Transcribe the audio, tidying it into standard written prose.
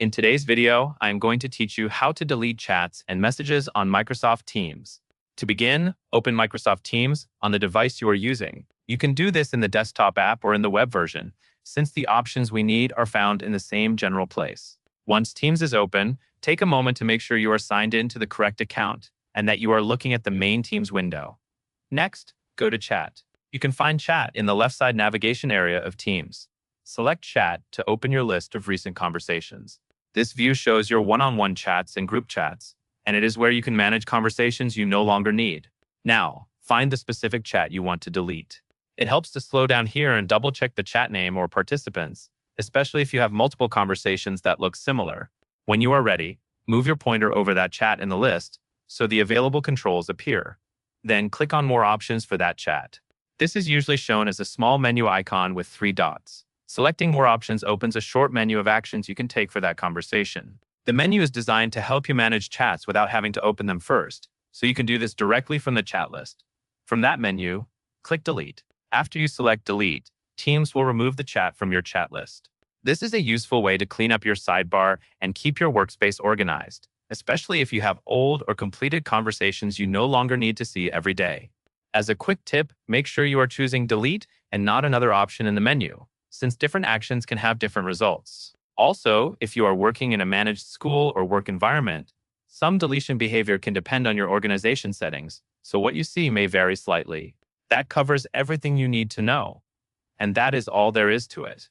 In today's video, I am going to teach you how to delete chats and messages on Microsoft Teams. To begin, open Microsoft Teams on the device you are using. You can do this in the desktop app or in the web version, since the options we need are found in the same general place. Once Teams is open, take a moment to make sure you are signed in to the correct account and that you are looking at the main Teams window. Next, go to Chat. You can find Chat in the left side navigation area of Teams. Select Chat to open your list of recent conversations. This view shows your one-on-one chats and group chats, and it is where you can manage conversations you no longer need. Now, find the specific chat you want to delete. It helps to slow down here and double-check the chat name or participants, especially if you have multiple conversations that look similar. When you are ready, move your pointer over that chat in the list so the available controls appear. Then click on More Options for that chat. This is usually shown as a small menu icon with 3 dots. Selecting More Options opens a short menu of actions you can take for that conversation. The menu is designed to help you manage chats without having to open them first, so you can do this directly from the chat list. From that menu, click Delete. After you select Delete, Teams will remove the chat from your chat list. This is a useful way to clean up your sidebar and keep your workspace organized, especially if you have old or completed conversations you no longer need to see every day. As a quick tip, make sure you are choosing Delete and not another option in the menu, since different actions can have different results. Also, if you are working in a managed school or work environment, some deletion behavior can depend on your organization settings, so what you see may vary slightly. That covers everything you need to know. And that is all there is to it.